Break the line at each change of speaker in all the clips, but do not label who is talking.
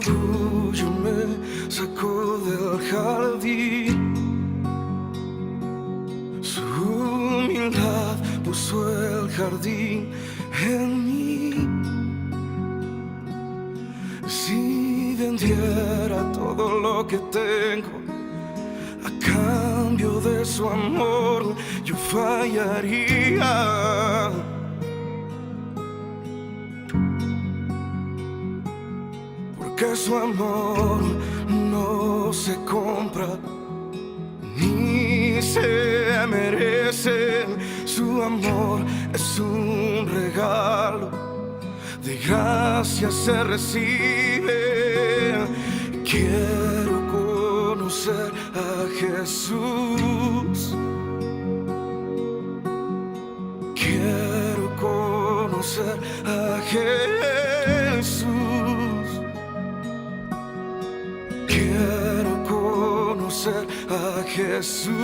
orgullo me sacó del jardín. Su humildad puso el jardín en mí. Si vendiera todo lo que tengo a cambio de su amor, yo fallaría. Porque su amor no se compra ni se merece. Su amor es un regalo, de gracia se recibe. Quiero conocer a Jesús. Quiero conocer a Jesús. Quiero conocer a Jesús.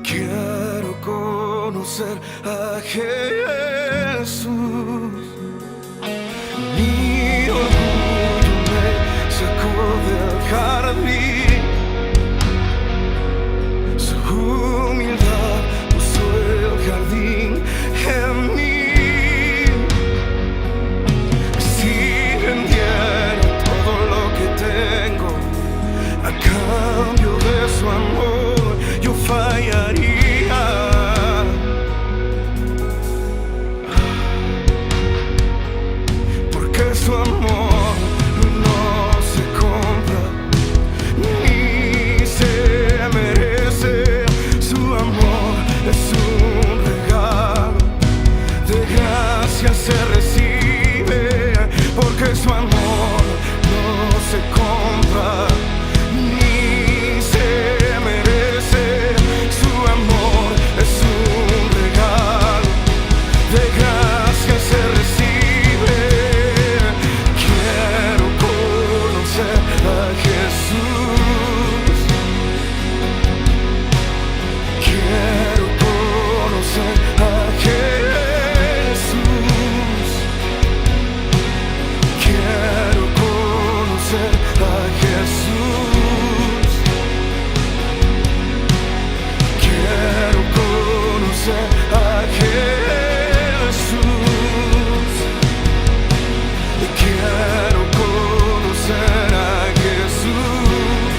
Quiero conocer a Jesús. Mi orgullo me sacó del jardín. Su humildad puso el jardín en mí. Si vendiera todo lo que tengo a cambio de su amor, yo fallaría. Porque su amor no se compra ni se merece. Su amor es un regalo, de gracia se recibe. Porque su amor no se compra ni se merece. Su amor es un regalo, de gracia se recibe. Quiero conocer a Jesús. Quiero conocer a Jesús. Quiero conocer a Jesús. Quiero conocer a Jesús. Quiero conocer a Jesús.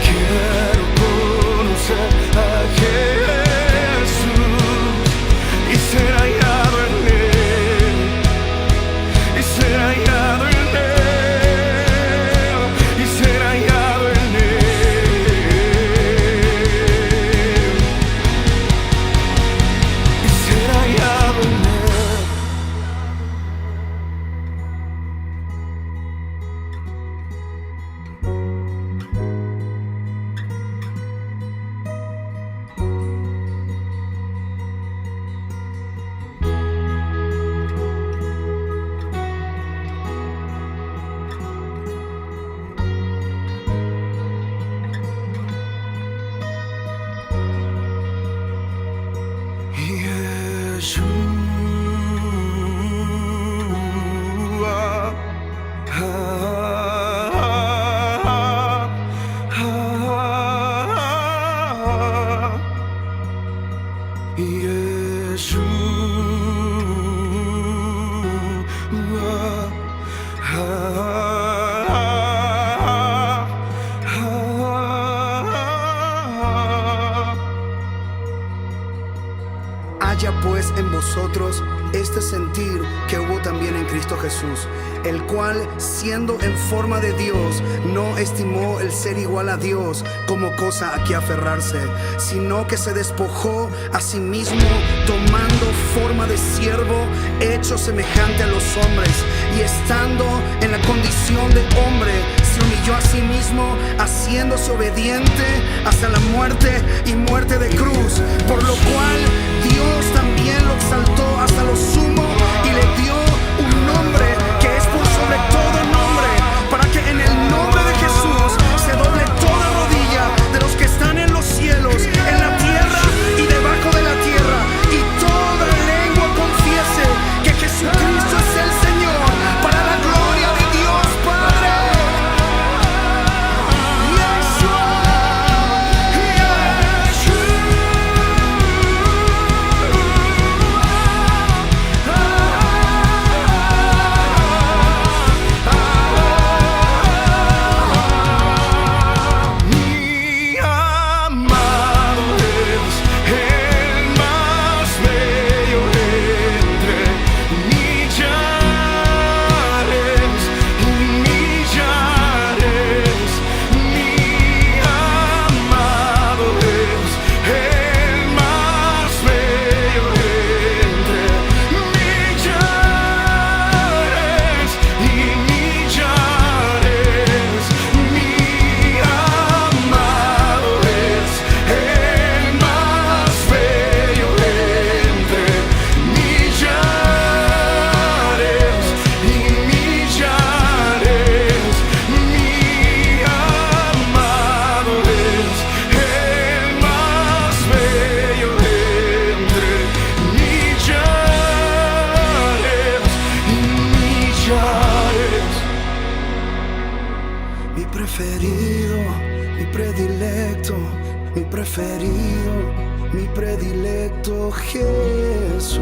Quiero conocer a Jesús y ser hallado en Él, y ser hallado en Él, y ser hallado en Él, y ser hallado en Él.
Haya pues en vosotros este sentir que hubo también en Cristo Jesús, el cual, siendo en forma de Dios, no estimó el ser igual a Dios como cosa a que aferrarse, sino que se despojó a sí mismo, tomando forma de siervo, hecho semejante a los hombres, y estando en la condición de hombre, se humilló a sí mismo, haciéndose obediente hasta la muerte y muerte de cruz, por lo cual Dios también lo exaltó hasta lo sumo y le dio un nombre que es por sobre todo nombre, para que en el nombre de Jesús se doble toda rodilla de los que están en los cielos, en la tierra y debajo de la tierra, y toda lengua confiese preferido, mi predilecto, mi preferido, mi predilecto, Jesús,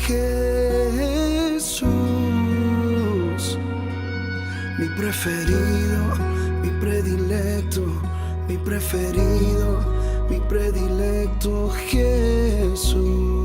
Jesús, mi preferido, mi predilecto, mi preferido, mi predilecto, Jesús.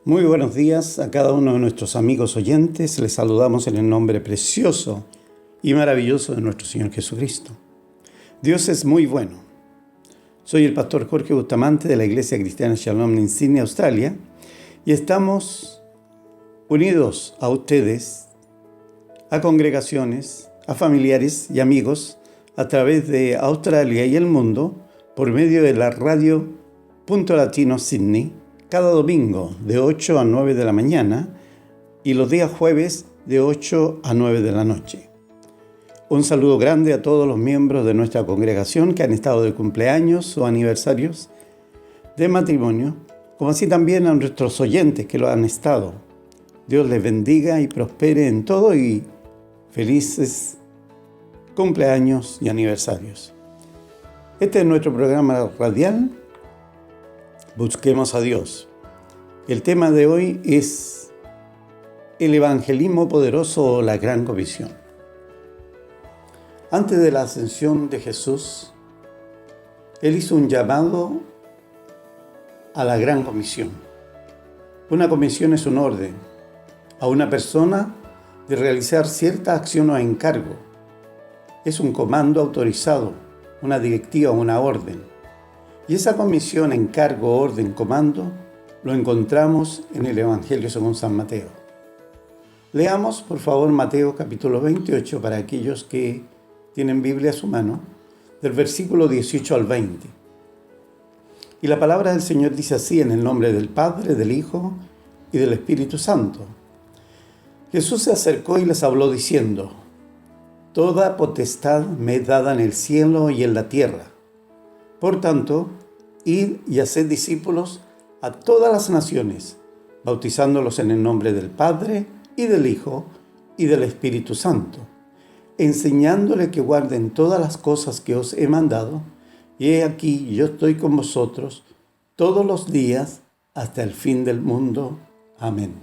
Muy buenos días a cada uno de nuestros amigos oyentes. Les saludamos en el nombre precioso y maravilloso de nuestro Señor Jesucristo. Dios es muy bueno. Soy el pastor Jorge Bustamante de la Iglesia Cristiana Shalom en Sydney, Australia, y estamos unidos a ustedes, a congregaciones, a familiares y amigos a través de Australia y el mundo por medio de la radio Punto Latino Sydney, cada domingo de 8 a 9 de la mañana y los días jueves de 8 a 9 de la noche. Un saludo grande a todos los miembros de nuestra congregación que han estado de cumpleaños o aniversarios de matrimonio, como así también a nuestros oyentes que lo han estado. Dios les bendiga y prospere en todo y felices cumpleaños y aniversarios. Este es nuestro programa radial. Busquemos a Dios. El tema de hoy es el evangelismo poderoso o la gran comisión. Antes de la ascensión de Jesús, Él hizo un llamado a la gran comisión. Una comisión es un orden a una persona de realizar cierta acción o encargo. Es un comando autorizado, una directiva o una orden. Y esa comisión, encargo, orden, comando, lo encontramos en el Evangelio según San Mateo. Leamos, por favor, Mateo capítulo 28 para aquellos que tienen Biblia a su mano, del versículo 18 al 20. Y la palabra del Señor dice así, en el nombre del Padre, del Hijo y del Espíritu Santo. Jesús se acercó y les habló diciendo: Toda potestad me es dada en el cielo y en la tierra. Por tanto, id y haced discípulos a todas las naciones, bautizándolos en el nombre del Padre y del Hijo y del Espíritu Santo, enseñándoles que guarden todas las cosas que os he mandado, y he aquí yo estoy con vosotros todos los días hasta el fin del mundo. Amén.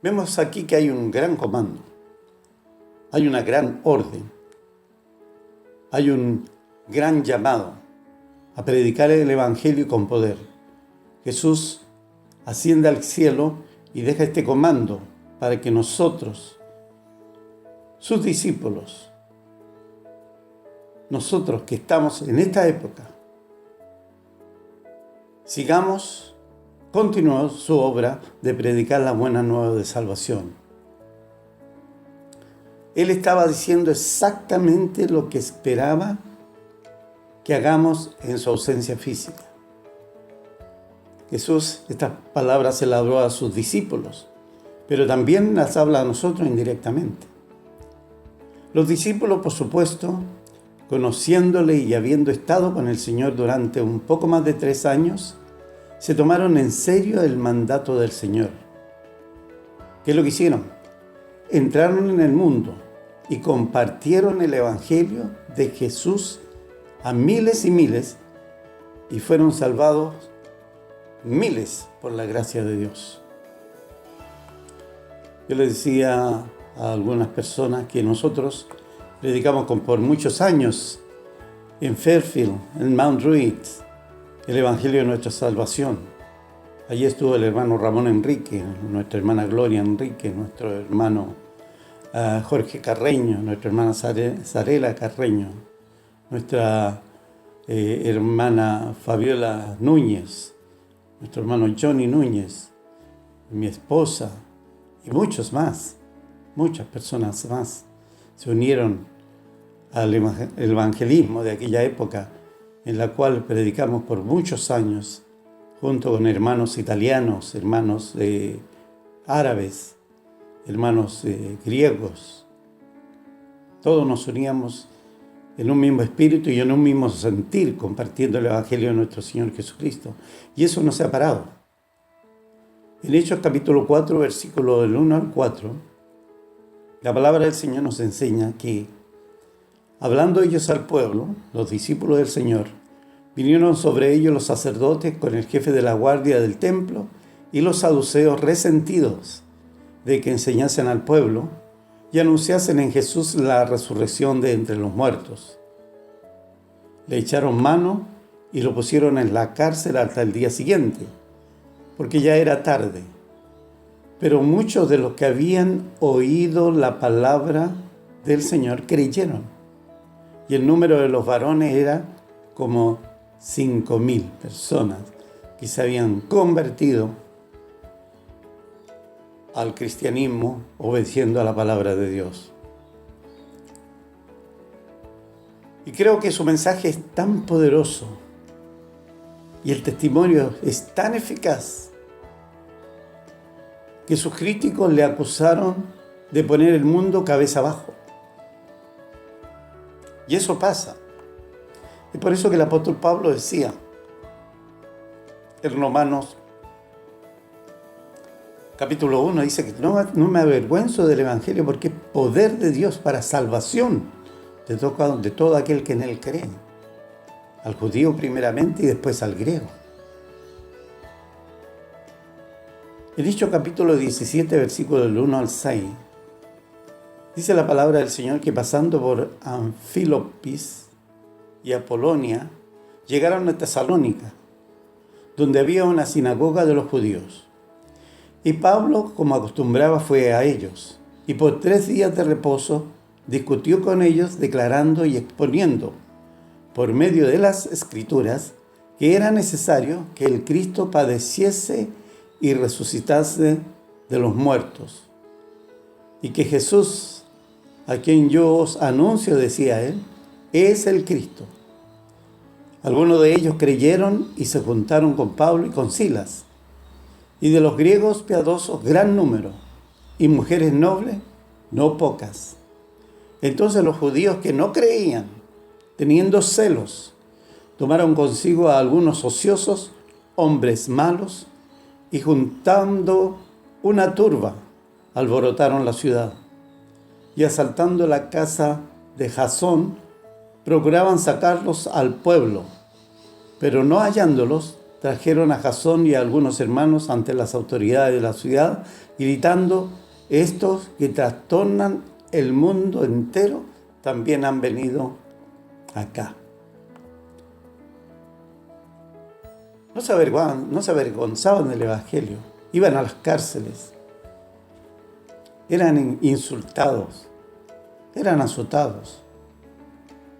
Vemos aquí que hay un gran comando, hay una gran orden, hay un gran llamado a predicar el Evangelio con poder. Jesús asciende al cielo y deja este comando para que nosotros, sus discípulos, nosotros que estamos en esta época, sigamos continuó su obra de predicar la buena nueva de salvación. Él estaba diciendo exactamente lo que esperaba que hagamos en su ausencia física. Jesús estas palabras se las habló a sus discípulos, pero también las habla a nosotros indirectamente. Los discípulos, por supuesto, conociéndole y habiendo estado con el Señor durante un poco más de 3 años, se tomaron en serio el mandato del Señor. ¿Qué es lo que hicieron? Entraron en el mundo y compartieron el Evangelio de Jesús a miles y miles, y fueron salvados miles por la gracia de Dios. Yo les decía a algunas personas que nosotros predicamos por muchos años en Fairfield, en Mount Druid, el Evangelio de nuestra salvación. Allí estuvo el hermano Ramón Enrique, nuestra hermana Gloria Enrique, nuestro hermano Jorge Carreño, nuestra hermana Sarela Carreño, nuestra hermana Fabiola Núñez, nuestro hermano Johnny Núñez, mi esposa y muchos más, muchas personas más se unieron al evangelismo de aquella época en la cual predicamos por muchos años junto con hermanos italianos, hermanos árabes, hermanos griegos. Todos nos uníamos en un mismo espíritu y en un mismo sentir, compartiendo el Evangelio de nuestro Señor Jesucristo. Y eso no se ha parado. En Hechos capítulo 4, versículo del 1 al 4, la palabra del Señor nos enseña que, hablando ellos al pueblo, los discípulos del Señor, vinieron sobre ellos los sacerdotes con el jefe de la guardia del templo y los saduceos resentidos de que enseñasen al pueblo y anunciasen en Jesús la resurrección de entre los muertos. Le echaron mano y lo pusieron en la cárcel hasta el día siguiente, porque ya era tarde. Pero muchos de los que habían oído la palabra del Señor creyeron, y el número de los varones era como 5,000 personas que se habían convertido al cristianismo obedeciendo a la palabra de Dios. Y creo que su mensaje es tan poderoso y el testimonio es tan eficaz que sus críticos le acusaron de poner el mundo cabeza abajo. Y eso pasa. Es por eso que el apóstol Pablo decía en Romanos capítulo 1, dice que no me avergüenzo del Evangelio porque es poder de Dios para salvación de todo aquel que en él cree. Al judío primeramente y después al griego. En dicho capítulo 17, versículo del 1 al 6, dice la palabra del Señor que pasando por Anfilopis y Apolonia, llegaron a Tesalónica, donde había una sinagoga de los judíos. Y Pablo, como acostumbraba, fue a ellos, y por 3 días de reposo discutió con ellos, declarando y exponiendo, por medio de las Escrituras, que era necesario que el Cristo padeciese y resucitase de los muertos, y que Jesús, a quien yo os anuncio, decía él, es el Cristo. Algunos de ellos creyeron y se juntaron con Pablo y con Silas, y de los griegos piadosos gran número, y mujeres nobles no pocas. Entonces los judíos que no creían, teniendo celos, tomaron consigo a algunos ociosos, hombres malos, y juntando una turba, alborotaron la ciudad. Y asaltando la casa de Jasón, procuraban sacarlos al pueblo, pero no hallándolos, trajeron a Jasón y a algunos hermanos ante las autoridades de la ciudad, gritando, estos que trastornan el mundo entero, también han venido acá. No se avergonzaban del Evangelio, iban a las cárceles, eran insultados, eran azotados,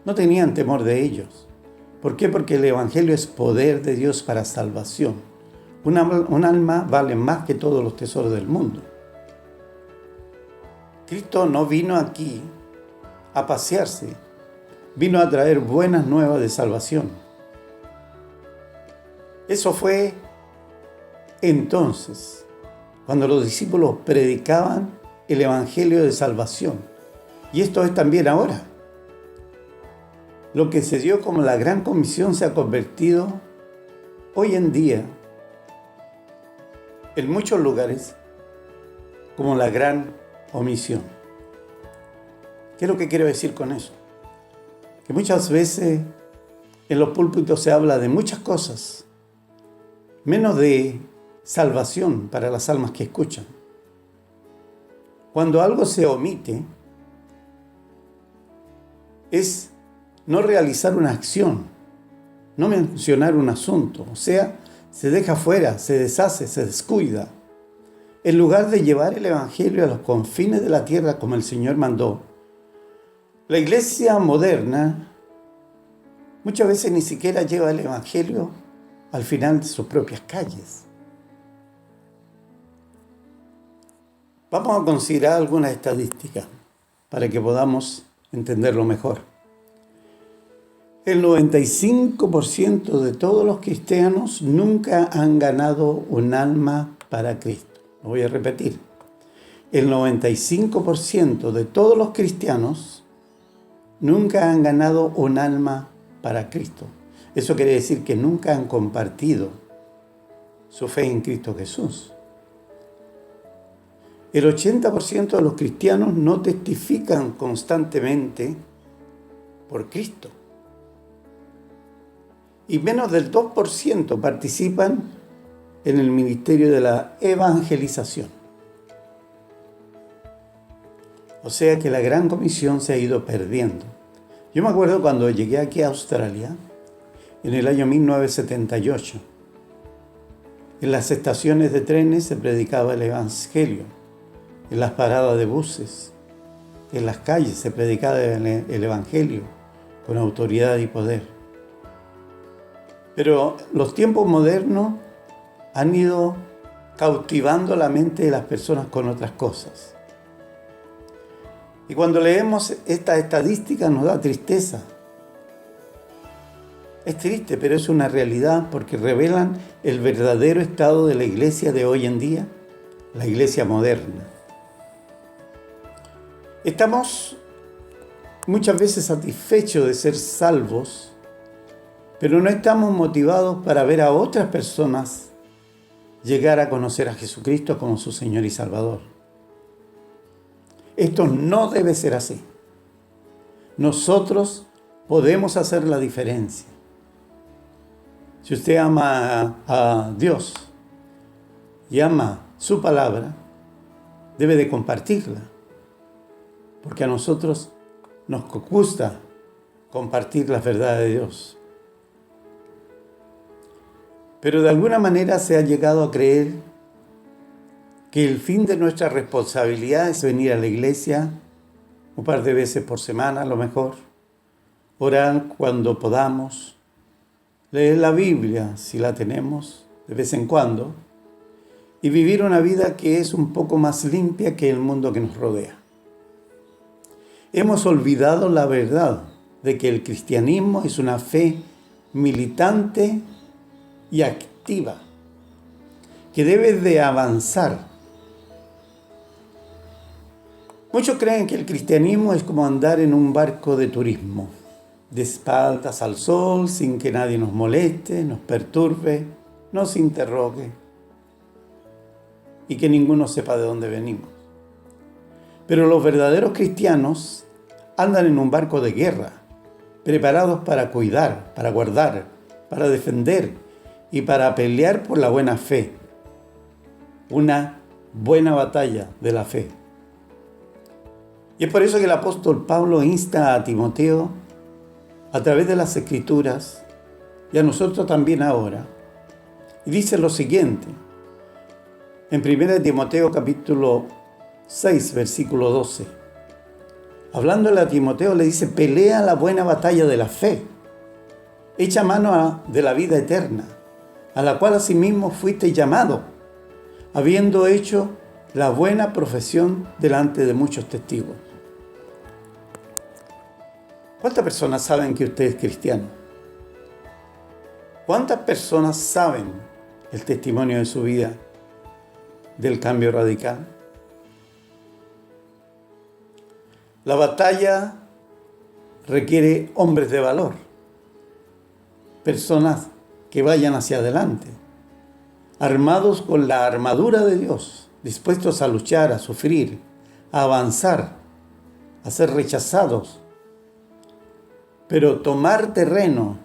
no tenían temor de ellos. ¿Por qué? Porque el Evangelio es poder de Dios para salvación. Un alma vale más que todos los tesoros del mundo. Cristo no vino aquí a pasearse, vino a traer buenas nuevas de salvación. Eso fue entonces, cuando los discípulos predicaban el Evangelio de salvación. Y esto es también ahora. Lo que se dio como la Gran Comisión se ha convertido hoy en día en muchos lugares como la Gran Omisión. ¿Qué es lo que quiero decir con eso? Que muchas veces en los púlpitos se habla de muchas cosas, menos de salvación para las almas que escuchan. Cuando algo se omite, es no realizar una acción, no mencionar un asunto, o sea, se deja fuera, se deshace, se descuida. En lugar de llevar el Evangelio a los confines de la tierra como el Señor mandó, la iglesia moderna muchas veces ni siquiera lleva el Evangelio al final de sus propias calles. Vamos a considerar algunas estadísticas para que podamos entenderlo mejor. El 95% de todos los cristianos nunca han ganado un alma para Cristo. Lo voy a repetir. El 95% de todos los cristianos nunca han ganado un alma para Cristo. Eso quiere decir que nunca han compartido su fe en Cristo Jesús. El 80% de los cristianos no testifican constantemente por Cristo. Y menos del 2% participan en el ministerio de la evangelización. O sea que la Gran Comisión se ha ido perdiendo. Yo me acuerdo cuando llegué aquí a Australia, en el año 1978. En las estaciones de trenes se predicaba el Evangelio. En las paradas de buses, en las calles se predicaba el Evangelio con autoridad y poder. Pero los tiempos modernos han ido cautivando la mente de las personas con otras cosas. Y cuando leemos estas estadísticas nos da tristeza. Es triste, pero es una realidad porque revelan el verdadero estado de la iglesia de hoy en día, la iglesia moderna. Estamos muchas veces satisfechos de ser salvos, pero no estamos motivados para ver a otras personas llegar a conocer a Jesucristo como su Señor y Salvador. Esto no debe ser así. Nosotros podemos hacer la diferencia. Si usted ama a Dios y ama su palabra, debe de compartirla. Porque a nosotros nos gusta compartir la verdad de Dios. Pero de alguna manera se ha llegado a creer que el fin de nuestra responsabilidad es venir a la iglesia un par de veces por semana, a lo mejor, orar cuando podamos, leer la Biblia si la tenemos de vez en cuando, y vivir una vida que es un poco más limpia que el mundo que nos rodea. Hemos olvidado la verdad de que el cristianismo es una fe militante y activa, que debe de avanzar. Muchos creen que el cristianismo es como andar en un barco de turismo, de espaldas al sol, sin que nadie nos moleste, nos perturbe, nos interrogue y que ninguno sepa de dónde venimos. Pero los verdaderos cristianos andan en un barco de guerra, preparados para cuidar, para guardar, para defender y para pelear por la buena fe. Una buena batalla de la fe. Y es por eso que el apóstol Pablo insta a Timoteo, a través de las Escrituras, y a nosotros también ahora, y dice lo siguiente, en 1 Timoteo capítulo 6, versículo 12. Hablándole a Timoteo le dice, pelea la buena batalla de la fe, echa mano de la vida eterna, a la cual asimismo fuiste llamado, habiendo hecho la buena profesión delante de muchos testigos. ¿Cuántas personas saben que usted es cristiano? ¿Cuántas personas saben el testimonio de su vida del cambio radical? La batalla requiere hombres de valor, personas que vayan hacia adelante, armados con la armadura de Dios, dispuestos a luchar, a sufrir, a avanzar, a ser rechazados, pero tomar terreno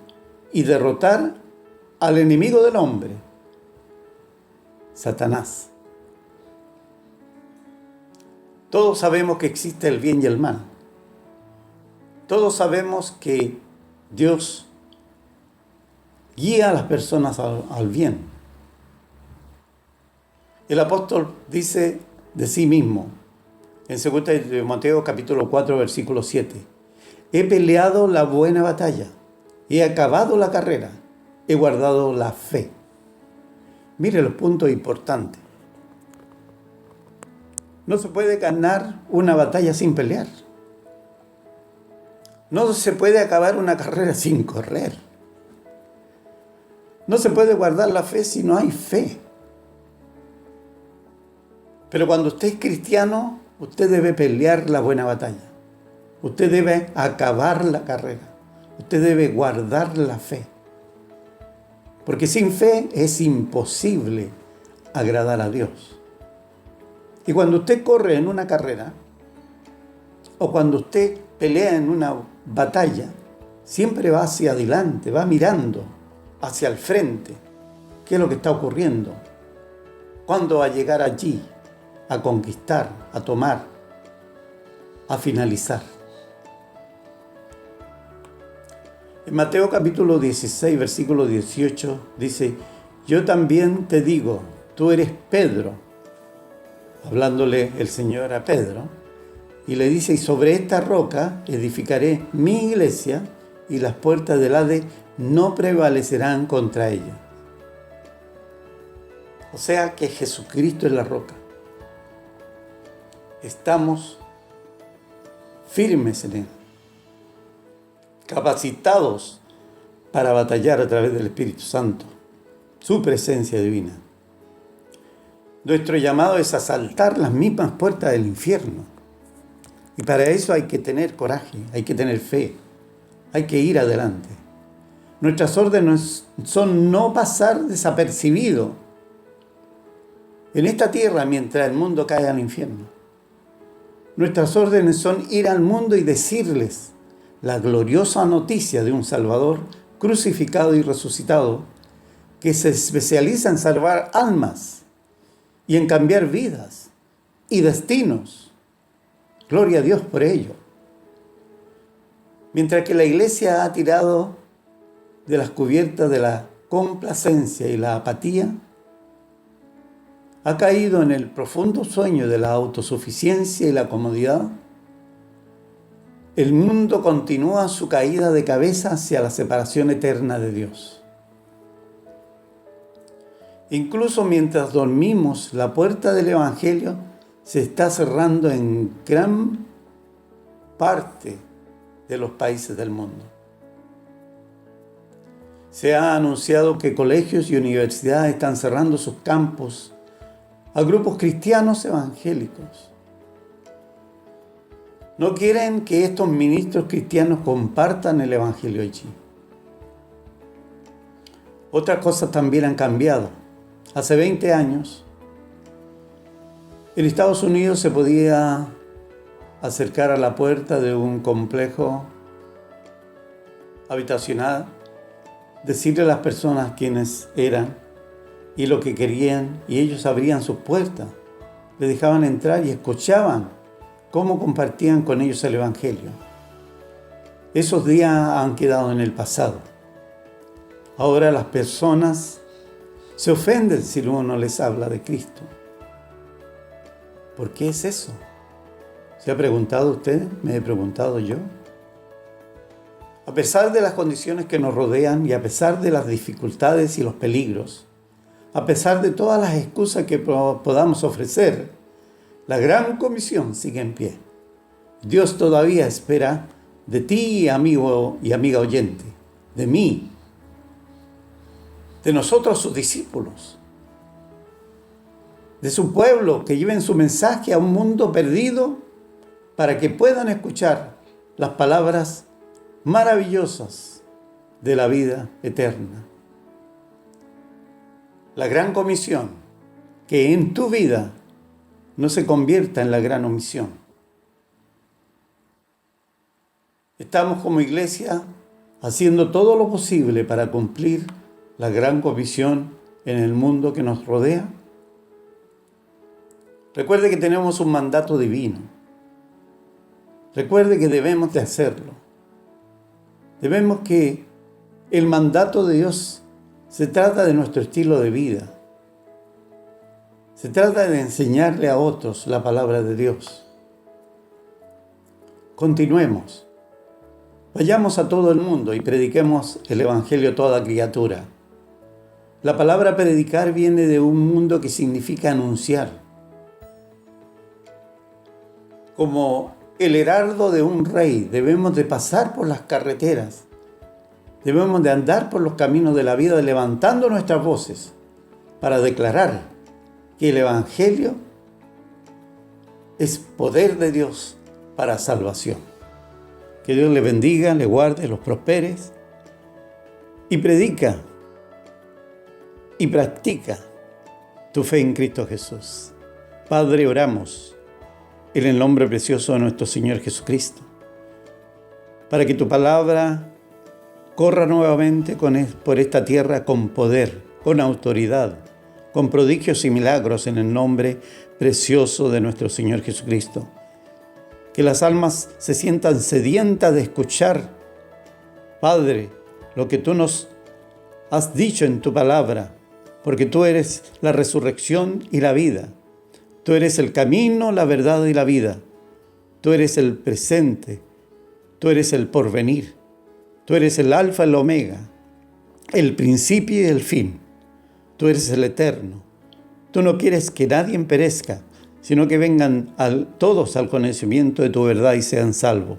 y derrotar al enemigo del hombre, Satanás. Todos sabemos que existe el bien y el mal. Todos sabemos que Dios guía a las personas al bien. El apóstol dice de sí mismo, en 2 de Timoteo capítulo 4, versículo 7, he peleado la buena batalla, he acabado la carrera, he guardado la fe. Mire los puntos importantes. No se puede ganar una batalla sin pelear. No se puede acabar una carrera sin correr. No se puede guardar la fe si no hay fe. Pero cuando usted es cristiano, usted debe pelear la buena batalla. Usted debe acabar la carrera. Usted debe guardar la fe. Porque sin fe es imposible agradar a Dios. Y cuando usted corre en una carrera, o cuando usted pelea en una batalla, siempre va hacia adelante, va mirando hacia el frente. ¿Qué es lo que está ocurriendo? ¿Cuándo va a llegar allí a conquistar, a tomar, a finalizar? En Mateo capítulo 16, versículo 18, dice, yo también te digo, tú eres Pedro, hablándole el Señor a Pedro, y le dice, y sobre esta roca edificaré mi iglesia, y las puertas del Hades no prevalecerán contra ella. O sea que Jesucristo es la roca. Estamos firmes en Él, capacitados para batallar a través del Espíritu Santo, su presencia divina. Nuestro llamado es asaltar las mismas puertas del infierno. Y para eso hay que tener coraje, hay que tener fe, hay que ir adelante. Nuestras órdenes son no pasar desapercibido en esta tierra mientras el mundo cae al infierno. Nuestras órdenes son ir al mundo y decirles la gloriosa noticia de un Salvador crucificado y resucitado que se especializa en salvar almas y en cambiar vidas y destinos. Gloria a Dios por ello. Mientras que la iglesia ha tirado de las cubiertas de la complacencia y la apatía, ha caído en el profundo sueño de la autosuficiencia y la comodidad, el mundo continúa su caída de cabeza hacia la separación eterna de Dios. Incluso mientras dormimos, la puerta del Evangelio se está cerrando en gran parte de los países del mundo. Se ha anunciado que colegios y universidades están cerrando sus campus a grupos cristianos evangélicos. No quieren que estos ministros cristianos compartan el Evangelio allí. Otras cosas también han cambiado. Hace 20 años, en Estados Unidos se podía acercar a la puerta de un complejo habitacional, decirle a las personas quiénes eran y lo que querían, y ellos abrían sus puertas, les dejaban entrar y escuchaban cómo compartían con ellos el Evangelio. Esos días han quedado en el pasado. Ahora las personas se ofenden si uno les habla de Cristo. ¿Por qué es eso? ¿Se ha preguntado usted? ¿Me he preguntado yo? A pesar de las condiciones que nos rodean y a pesar de las dificultades y los peligros, a pesar de todas las excusas que podamos ofrecer, la gran comisión sigue en pie. Dios todavía espera de ti, amigo y amiga oyente, de mí, de nosotros sus discípulos, de su pueblo, que lleven su mensaje a un mundo perdido para que puedan escuchar las palabras maravillosas de la vida eterna. La gran comisión, que en tu vida no se convierta en la gran omisión. Estamos como iglesia haciendo todo lo posible para cumplir la gran comisión en el mundo que nos rodea. Recuerde que tenemos un mandato divino. Recuerde que debemos de hacerlo. Debemos que el mandato de Dios se trata de nuestro estilo de vida. Se trata de enseñarle a otros la palabra de Dios. Continuemos. Vayamos a todo el mundo y prediquemos el Evangelio a toda criatura. La palabra predicar viene de un mundo que significa anunciar. Como el heraldo de un rey, debemos de pasar por las carreteras. Debemos de andar por los caminos de la vida levantando nuestras voces para declarar que el Evangelio es poder de Dios para salvación. Que Dios le bendiga, le guarde, los prospere y predica y practica tu fe en Cristo Jesús. Padre, oramos en el nombre precioso de nuestro Señor Jesucristo, para que tu palabra corra nuevamente por esta tierra con poder, con autoridad, con prodigios y milagros en el nombre precioso de nuestro Señor Jesucristo. Que las almas se sientan sedientas de escuchar, Padre, lo que tú nos has dicho en tu palabra, porque tú eres la resurrección y la vida. Tú eres el camino, la verdad y la vida. Tú eres el presente. Tú eres el porvenir. Tú eres el alfa y el omega, el principio y el fin. Tú eres el eterno. Tú no quieres que nadie perezca, sino que vengan todos al conocimiento de tu verdad y sean salvos.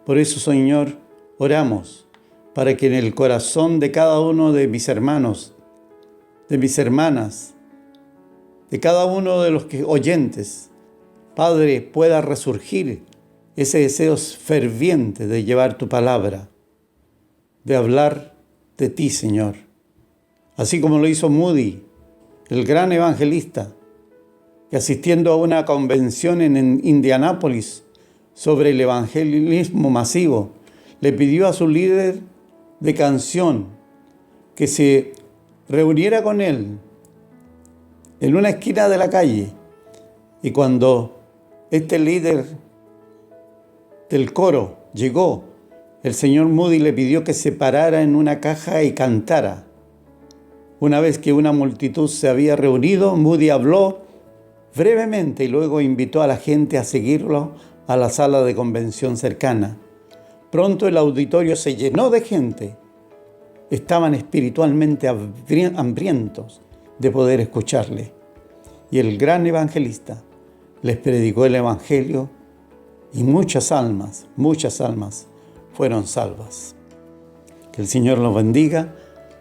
Por eso, Señor, oramos para que en el corazón de cada uno de mis hermanos, de mis hermanas, de cada uno de los oyentes, Padre, pueda resurgir ese deseo ferviente de llevar tu palabra, de hablar de ti, Señor. Así como lo hizo Moody, el gran evangelista, que asistiendo a una convención en Indianápolis sobre el evangelismo masivo, le pidió a su líder de canción que se reuniera con él en una esquina de la calle. Y cuando este líder del coro llegó, el señor Moody le pidió que se parara en una caja y cantara. Una vez que una multitud se había reunido, Moody habló brevemente y luego invitó a la gente a seguirlo a la sala de convención cercana. Pronto el auditorio se llenó de gente. Estaban espiritualmente hambrientos de poder escucharle. Y el gran evangelista les predicó el evangelio y muchas almas fueron salvas. Que el Señor los bendiga,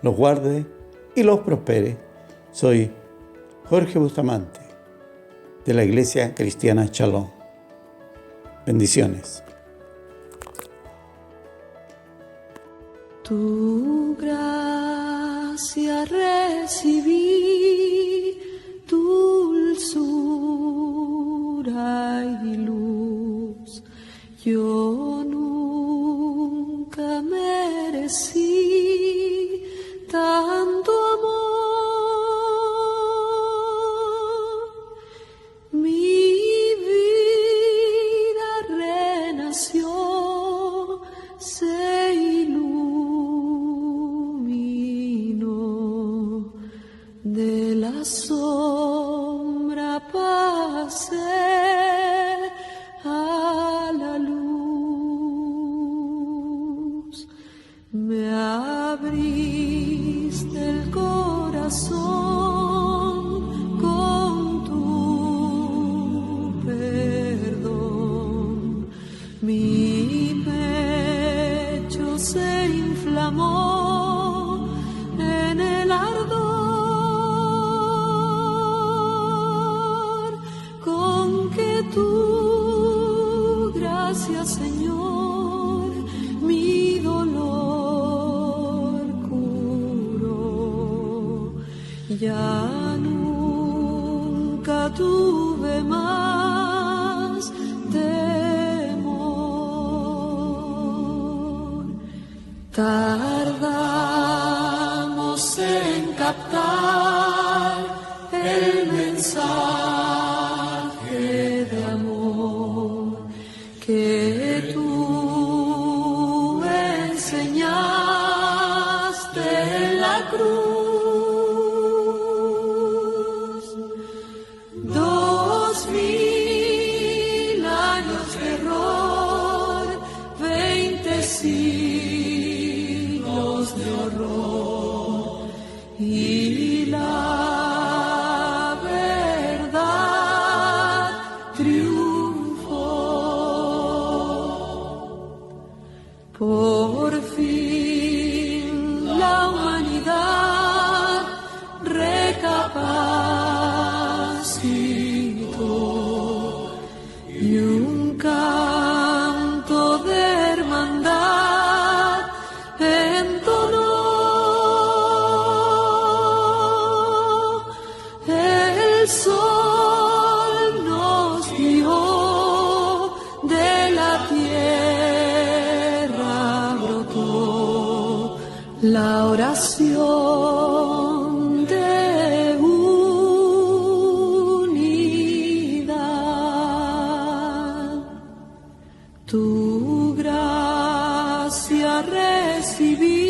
los guarde y los prospere. Soy Jorge Bustamante, de la Iglesia Cristiana Shalom. Bendiciones.
Tu gracia recibí, dulzura y luz. Yo nunca merecí tanto amor. Mi vida renació, se iluminó. De la sombra pasé a la luz. abriste el corazón con tu perdón. Mi pecho se inflamó en el ardor con que tu gracia, Señor, mi dolor curó. Ya nunca tuve más temor. Tardamos en captar el mensaje de amor que tú enseñaste en la cruz. 2000 años de error, 20 siglos de horror, y la verdad triunfó. Por fin la humanidad recapacitó y un canto de hermandad entonó. El sol nos dio de la tierra, brotó la oración de unidad. Tu gracia recibí